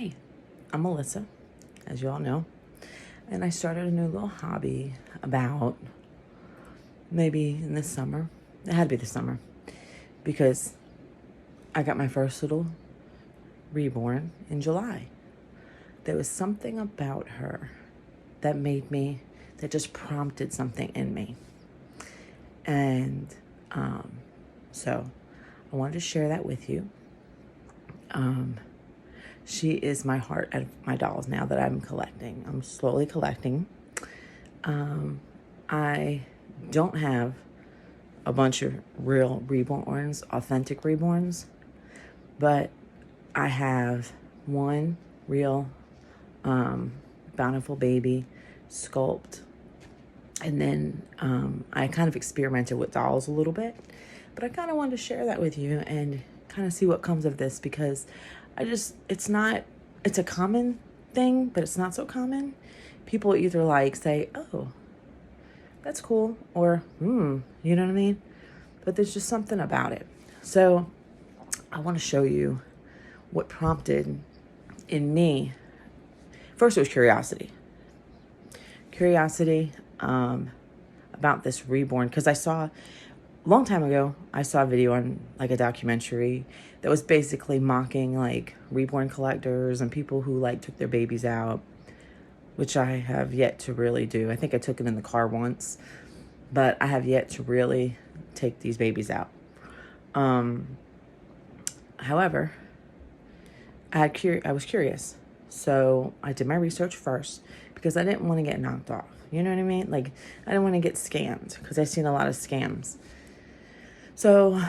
Hey, I'm Melissa, as you all know, and I started a new little hobby about maybe in this summer. It had to be this summer because I got my first little reborn in July. There was something about her that just prompted something in me. And so I wanted to share that with you. She is my heart out of my dolls now that I'm collecting. I'm slowly collecting. I don't have a bunch of real reborns, authentic reborns, but I have one real bountiful baby sculpt. And then I kind of experimented with dolls a little bit, but I kind of wanted to share that with you and kind of see what comes of this, because it's a common thing, but it's not so common. People either say, oh, that's cool, or, you know what I mean? But there's just something about it. So I want to show you what prompted in me. First, it was curiosity. About this reborn, because I saw a long time ago, I saw a video on a documentary that was basically mocking reborn collectors and people who took their babies out, which I have yet to really do. I think I took it in the car once, but I have yet to really take these babies out. However, I was curious, so I did my research first because I didn't want to get knocked off. You know what I mean? I didn't want to get scammed, because I've seen a lot of scams. So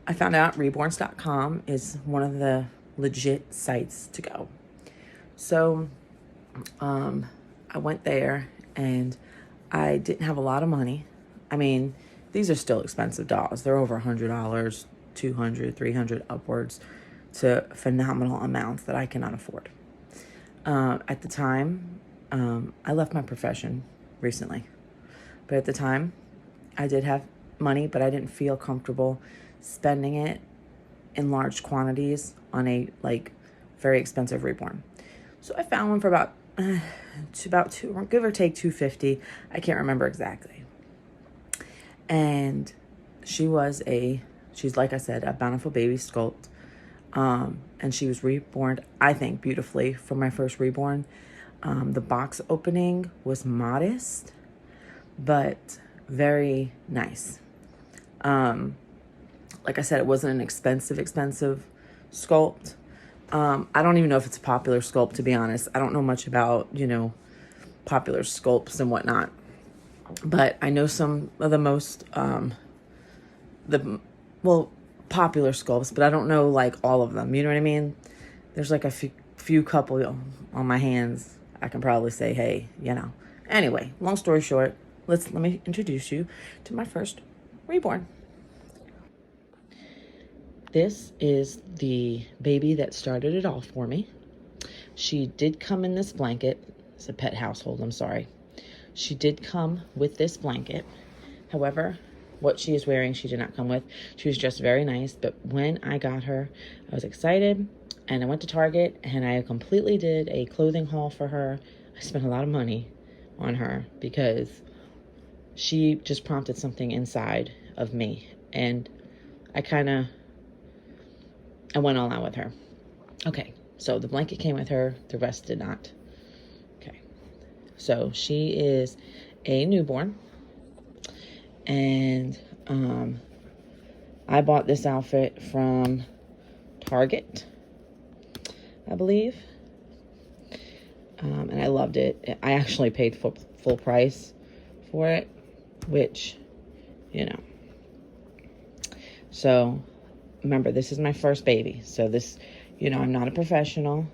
I found out Reborns.com is one of the legit sites to go. So I went there, and I didn't have a lot of money. I mean, these are still expensive dolls. They're over $100, $200, $300 upwards, to phenomenal amounts that I cannot afford. At the time, I left my profession recently, but at the time I did have money, but I didn't feel comfortable spending it in large quantities on a very expensive reborn. So I found one for about give or take $250. I can't remember exactly. And she's like I said, a bountiful baby sculpt. And she was reborn, I think, beautifully for my first reborn. The box opening was modest, but very nice. Like I said, it wasn't an expensive sculpt. I don't even know if it's a popular sculpt, to be honest. I don't know much about, popular sculpts and whatnot. But I know some of the most, popular sculpts, but I don't know all of them. You know what I mean? There's a few couple on my hands. I can probably say, hey, Anyway, long story short, let me introduce you to my first reborn. This is the baby that started it all for me. She did come in this blanket. It's a pet household, I'm sorry. She did come with this blanket. However, what she is wearing, she did not come with. She was just very nice. But when I got her, I was excited, and I went to Target, and I completely did a clothing haul for her. I spent a lot of money on her because she just prompted something inside of me, and I went all out with her. Okay, so the blanket came with her, the rest did not. Okay, so she is a newborn, and I bought this outfit from Target, I believe, and I loved it. I actually paid full price for it, which, so remember, this is my first baby, so this, I'm not a professional.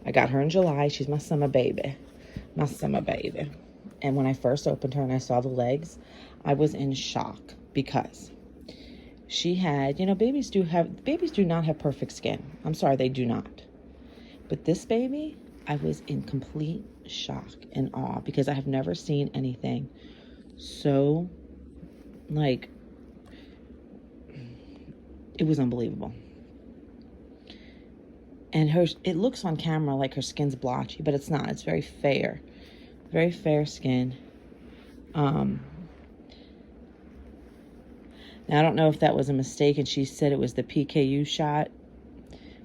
I got her in July. She's my summer baby. And when I first opened her and I saw the legs, I was in shock, because she had, babies do not have perfect skin. I'm sorry, they do not. But this baby, I was in complete shock and awe, because I have never seen anything so, it was unbelievable. And it looks on camera like her skin's blotchy, but it's not. It's very fair. Very fair skin. Now, I don't know if that was a mistake, and she said it was the PKU shot.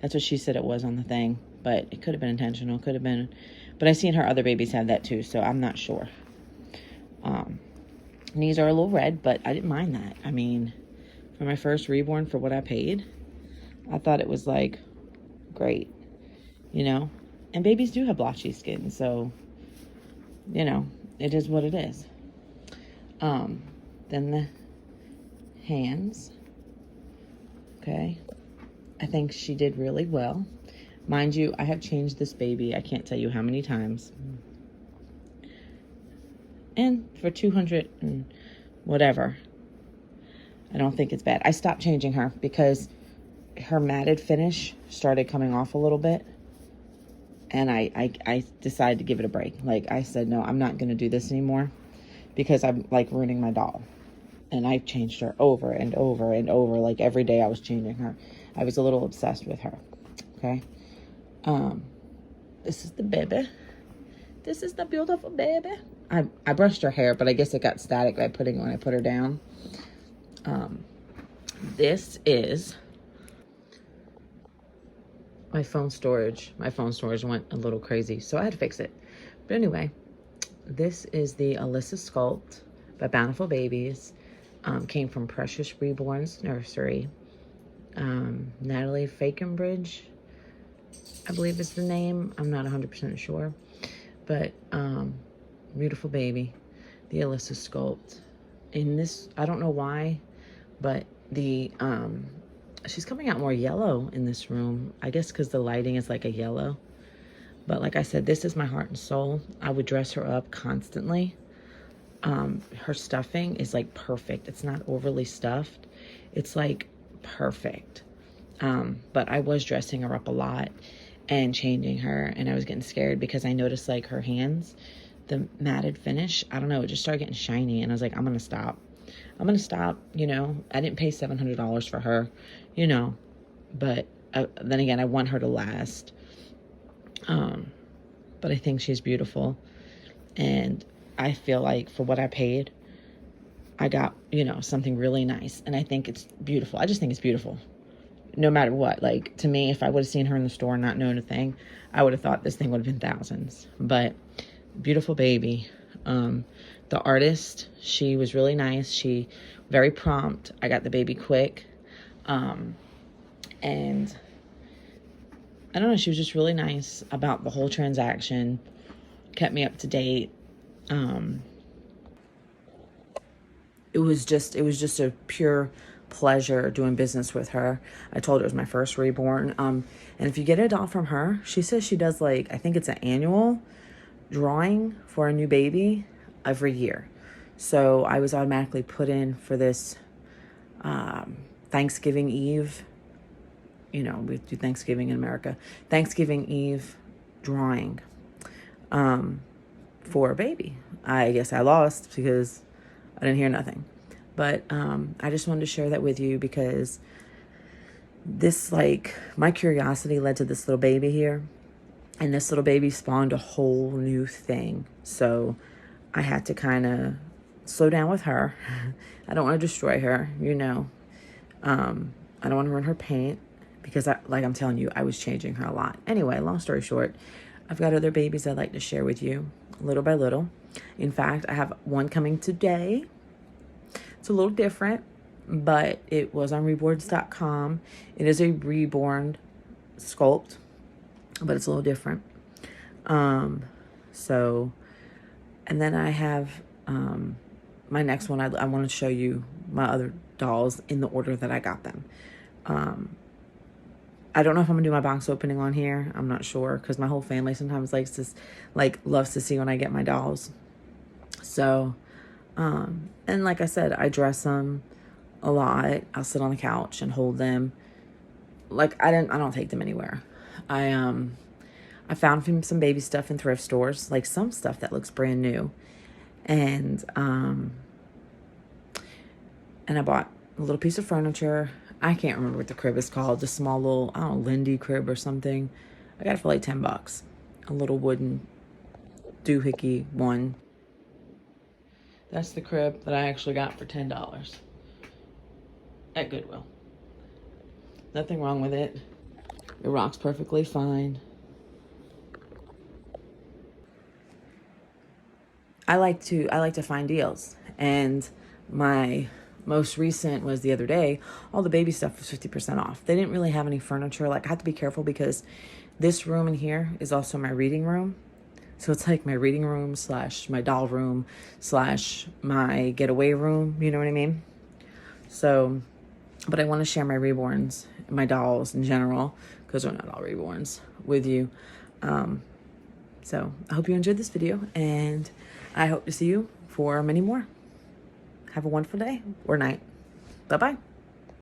That's what she said it was on the thing, but it could have been intentional. Could have been. But I've seen her other babies have that too, so I'm not sure. Knees are a little red, but I didn't mind that. I mean, for my first reborn, for what I paid, I thought it was like great, you know. And babies do have blotchy skin, so you know, it is what it is. Then the hands. Okay. I think she did really well. Mind you, I have changed this baby. I can't tell you how many times. And for 200 and whatever, I don't think it's bad. I stopped changing her because her matted finish started coming off a little bit. And I decided to give it a break. Like, I said, no, I'm not going to do this anymore because I'm, like, ruining my doll. And I've changed her over and over and over. Like, every day I was changing her. I was a little obsessed with her. Okay? This is the baby. This is the beautiful baby. I brushed her hair, but I guess it got static by when I put her down. This is my phone storage. My phone storage went a little crazy, so I had to fix it. But anyway, this is the Alyssa Sculpt by Bountiful Babies. Came from Precious Reborns Nursery. Natalie Fakenbridge, I believe is the name. I'm not 100% sure. But beautiful baby. The Alyssa Sculpt. In this, I don't know why, but the she's coming out more yellow in this room. I guess because the lighting is like a yellow. But like I said, this is my heart and soul. I would dress her up constantly. Her stuffing is like perfect. It's not overly stuffed. It's like perfect. But I was dressing her up a lot and changing her, and I was getting scared because I noticed like her hands, the matted finish, I don't know, it just started getting shiny, and I was like, I'm gonna stop, you know. I didn't pay $700 for her, you know, but then again, I want her to last. But I think she's beautiful, and I feel like for what I paid, I got, you know, something really nice, and I think it's beautiful. I just think it's beautiful. No matter what, like, to me, if I would have seen her in the store and not known a thing, I would have thought this thing would have been thousands. But beautiful baby. The artist, she was really nice. She very prompt. I got the baby quick. And I don't know, she was just really nice about the whole transaction. Kept me up to date. It was just a pure pleasure doing business with her. I told her it was my first reborn. And if you get a doll from her, she says she does, like, I think it's an annual drawing for a new baby every year. So I was automatically put in for this Thanksgiving Eve. You know, we do Thanksgiving in America. Thanksgiving Eve drawing for a baby. I guess I lost because I didn't hear nothing. But I just wanted to share that with you because this, like, my curiosity led to this little baby here. And this little baby spawned a whole new thing. So I had to kind of slow down with her. I don't want to destroy her, you know. I don't want to ruin her paint because, like I'm telling you, I was changing her a lot. Anyway, long story short, I've got other babies I'd like to share with you little by little. In fact, I have one coming today. It's a little different, but it was on Reborns.com. It is a reborn sculpt, but it's a little different. So, and then I have my next one. I want to show you my other dolls in the order that I got them. I don't know if I'm gonna do my box opening on here. I'm not sure because my whole family sometimes loves to see when I get my dolls. So, and like I said, I dress them a lot. I'll sit on the couch and hold them. Like, I don't take them anywhere. I found some baby stuff in thrift stores, like some stuff that looks brand new. And I bought a little piece of furniture I can't remember what the crib is called. Just small little, I don't know, Lindy crib or something. I got it for like 10 bucks. A little wooden doohickey one. That's the crib that I actually got for $10 at Goodwill. Nothing wrong with it. It rocks perfectly fine. I like to find deals, and my most recent was the other day. All the baby stuff was 50% off. They didn't really have any furniture. Like, I have to be careful because this room in here is also my reading room. So it's like my reading room / my doll room / my getaway room. You know what I mean? So, but I want to share my Reborns, my dolls in general, because they're not all Reborns, with you. So I hope you enjoyed this video, and I hope to see you for many more. Have a wonderful day or night. Bye-bye.